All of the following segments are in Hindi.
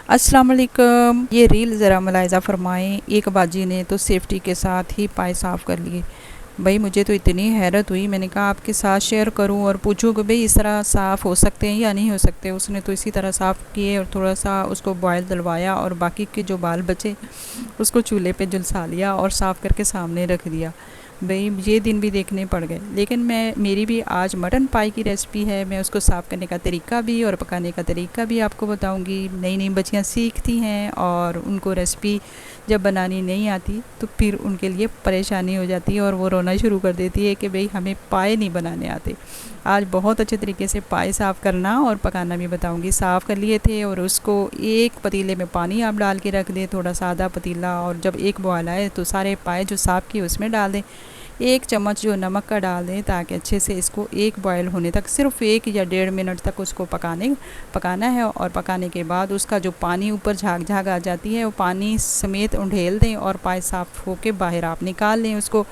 अस्सलाम वालेकुम। ये रील ज़रा मुलाहिज़ा फ़रमाएं। एक बाजी ने तो सेफ्टी के साथ ही पाए साफ़ कर लिए। भाई मुझे तो इतनी हैरत हुई, मैंने कहा आपके साथ शेयर करूं और पूछूं कि भाई इस तरह साफ़ हो सकते हैं या नहीं हो सकते। उसने तो इसी तरह साफ़ किए और थोड़ा सा उसको बॉयल दिलवाया और बाकी के जो बाल बचे उसको चूल्हे पे झुलसा लिया और साफ़ करके सामने रख दिया। भई ये दिन भी देखने पड़ गए। लेकिन मैं मेरी भी आज मटन पाई की रेसिपी है। मैं उसको साफ़ करने का तरीका भी और पकाने का तरीका भी आपको बताऊंगी। नई नई बच्चियां सीखती हैं और उनको रेसिपी जब बनानी नहीं आती तो फिर उनके लिए परेशानी हो जाती है और वो रोना शुरू कर देती है कि भाई हमें पाए नहीं बनाने आते। आज बहुत अच्छे तरीके से पाए साफ़ करना और पकाना भी बताऊंगी। साफ़ कर लिए थे और उसको एक पतीले में पानी आप डाल के रख दें, थोड़ा सा आधा पतीला, और जब एक बॉयल आए तो सारे पाए जो साफ़ किए उसमें डाल दें। एक चम्मच जो नमक का डाल दें ताकि अच्छे से इसको एक बॉयल होने तक सिर्फ 1 या 1.5 मिनट तक उसको पकाना है। और पकाने के बाद उसका जो पानी ऊपर झाग झाग आ जाती है वो पानी समेत उंडेल दें और पाए साफ़ होके बाहर आप निकाल लें उसको।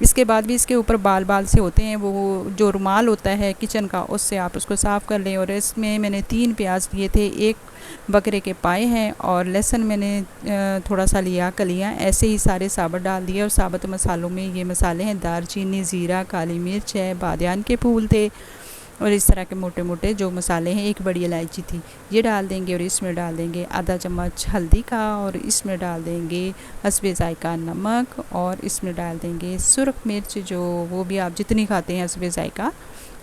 इसके बाद भी इसके ऊपर बाल बाल से होते हैं, वो जो रुमाल होता है किचन का उससे आप उसको साफ़ कर लें। और इसमें मैंने 3 प्याज लिए थे, एक बकरे के पाए हैं और लहसुन मैंने थोड़ा सा लिया कलियाँ। ऐसे ही सारे साबुत डाल दिए। और साबुत मसालों में ये मसाले हैं दालचीनी, ज़ीरा, काली मिर्च है, बादियान के फूल थे और इस तरह के मोटे मोटे जो मसाले हैं, एक बड़ी इलायची थी, ये डाल देंगे। और इसमें डाल देंगे आधा चम्मच हल्दी का और इसमें डाल देंगे हस्बे ज़ायका नमक और इसमें डाल देंगे सुरख मिर्च, जो वो भी आप जितनी खाते हैं हस्बे ज़ायका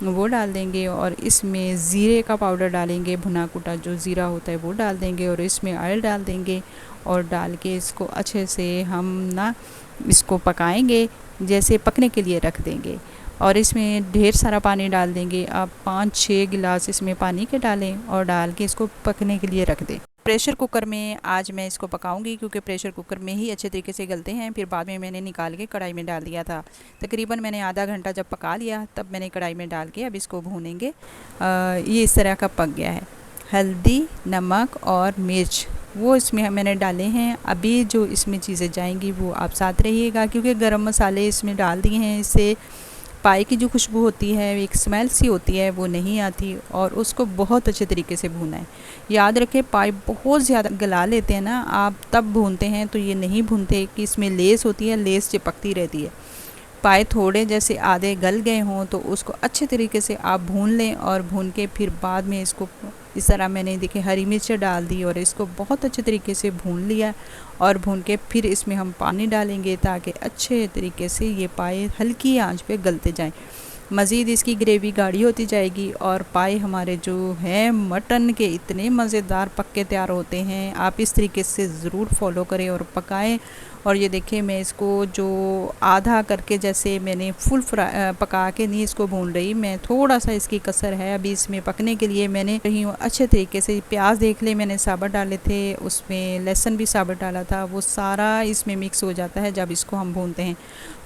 वो डाल देंगे। और इसमें ज़ीरे का पाउडर डालेंगे, भुना कुटा जो ज़ीरा होता है वो डाल देंगे। और इसमें ऑयल डाल देंगे और डाल के इसको अच्छे से हम ना इसको पकाएंगे, जैसे पकने के लिए रख देंगे। और इसमें ढेर सारा पानी डाल देंगे। आप 5-6 गिलास इसमें पानी के डालें और डाल के इसको पकने के लिए रख दें। प्रेशर कुकर में आज मैं इसको पकाऊंगी क्योंकि प्रेशर कुकर में ही अच्छे तरीके से गलते हैं। फिर बाद में मैंने निकाल के कढ़ाई में डाल दिया था। तकरीबन मैंने आधा घंटा जब पका लिया तब मैंने कढ़ाई में डाल के अब इसको भूनेंगे। ये इस तरह का पक गया है। हल्दी, नमक और मिर्च वो इसमें मैंने डाले हैं। अभी जो इसमें चीज़ें जाएंगी वो आप साथ रहिएगा क्योंकि गरम मसाले इसमें डाल दिए हैं। इससे पाए की जो खुशबू होती है, एक स्मेल सी होती है, वो नहीं आती। और उसको बहुत अच्छे तरीके से भूना है। याद रखें, पाए बहुत ज़्यादा गला लेते हैं ना आप, तब भूनते हैं तो ये नहीं भूनते कि इसमें लेस होती है, लेस चिपकती रहती है। पाए थोड़े जैसे आधे गल गए हों तो उसको अच्छे तरीके से आप भून लें और भून के फिर बाद में इसको इस तरह मैंने देखिए हरी मिर्च डाल दी और इसको बहुत अच्छे तरीके से भून लिया। और भून के फिर इसमें हम पानी डालेंगे ताकि अच्छे तरीके से ये पाए हल्की आंच पे गलते जाएं। मज़ीद इसकी ग्रेवी गाढ़ी होती जाएगी और पाए हमारे जो हैं मटन के इतने मज़ेदार पक के तैयार होते हैं। आप इस तरीके से ज़रूर फॉलो करें और पकाएं। और ये देखिए मैं इसको जो आधा करके, जैसे मैंने फुल पका के नहीं इसको भून रही, मैं थोड़ा सा इसकी कसर है अभी इसमें पकने के लिए। मैंने रही हूँ अच्छे तरीके से। प्याज देख ले मैंने साबुत डाले थे, उसमें लहसुन भी साबुत डाला था, वो सारा इसमें मिक्स हो जाता है जब इसको हम भूनते हैं।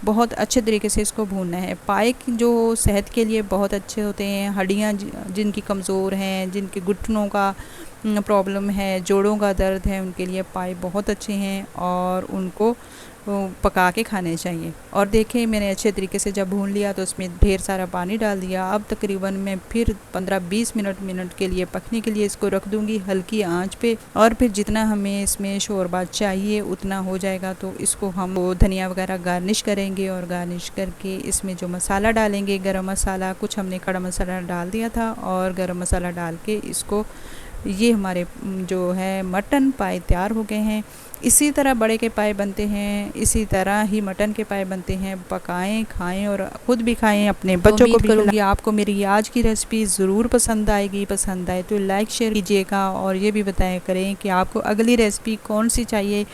बहुत अच्छे तरीके से इसको भूनना है। पाए की जो सेहत के लिए बहुत अच्छे होते हैं। हड्डियाँ जिनकी कमज़ोर हैं, जिनके घुटनों का प्रॉब्लम है, जोड़ों का दर्द है, उनके लिए पाए बहुत अच्छे हैं और उनको पका के खाने चाहिए। और देखें मैंने अच्छे तरीके से जब भून लिया तो उसमें ढेर सारा पानी डाल दिया। अब तकरीबन मैं फिर 15-20 मिनट के लिए पकने के लिए इसको रख दूंगी हल्की आंच पे। और फिर जितना हमें इसमें शोरबा चाहिए उतना हो जाएगा तो इसको हम धनिया वगैरह गार्निश करेंगे। और गार्निश करके इसमें जो मसाला डालेंगे, गरम मसाला, कुछ हमने खड़ा मसाला डाल दिया था और गरम मसाला डाल के इसको, ये हमारे जो है मटन पाए तैयार हो गए हैं। इसी तरह बड़े के पाए बनते हैं, इसी तरह ही मटन के पाए बनते हैं। पकाएं, खाएं और ख़ुद भी खाएं, अपने बच्चों को भी खिलाएं। आपको मेरी आज की रेसिपी ज़रूर पसंद आएगी। पसंद आए तो लाइक शेयर कीजिएगा और ये भी बताया करें कि आपको अगली रेसिपी कौन सी चाहिए।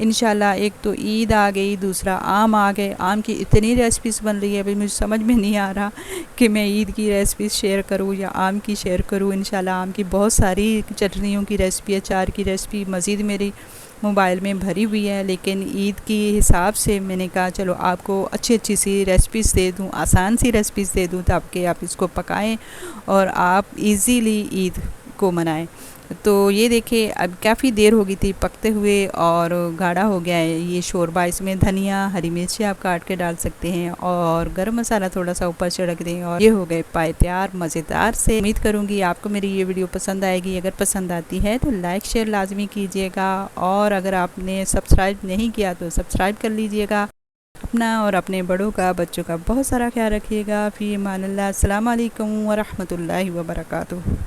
इंशाल्लाह एक तो ईद आ गई, दूसरा आम आ गए। आम की इतनी रेसिपीज़ बन रही है अभी मुझे समझ में नहीं आ रहा कि मैं ईद की रेसिपी शेयर करूँ या आम की शेयर करूँ। इंशाल्लाह आम की बहुत सारी चटनियों की रेसिपी, अचार की रेसिपी मज़ीद मेरी मोबाइल में भरी हुई है। लेकिन ईद के हिसाब से मैंने कहा चलो आपको अच्छी सी रेसिपीज़ दे दूँ, आसान सी रेसिपीज़ दे दूँ ताकि आप इसको पकाएं और आप इजीली ईद को मनाएं। तो ये देखिए अब काफ़ी देर हो गई थी पकते हुए और गाढ़ा हो गया है ये शोरबा। इसमें धनिया, हरी मिर्ची आप काट के डाल सकते हैं और गरम मसाला थोड़ा सा ऊपर छिड़क दें और ये हो गए पाए तैयार मज़ेदार से। उम्मीद करूँगी आपको मेरी ये वीडियो पसंद आएगी। अगर पसंद आती है तो लाइक शेयर लाजमी कीजिएगा और अगर आपने सब्सक्राइब नहीं किया तो सब्सक्राइब कर लीजिएगा। अपना और अपने बड़ों का, बच्चों का बहुत सारा ख्याल रखिएगा। फ़ी अमानिल्लाह। अस्सलाम वालेकुम व रहमतुल्लाहि व बरकातुहू।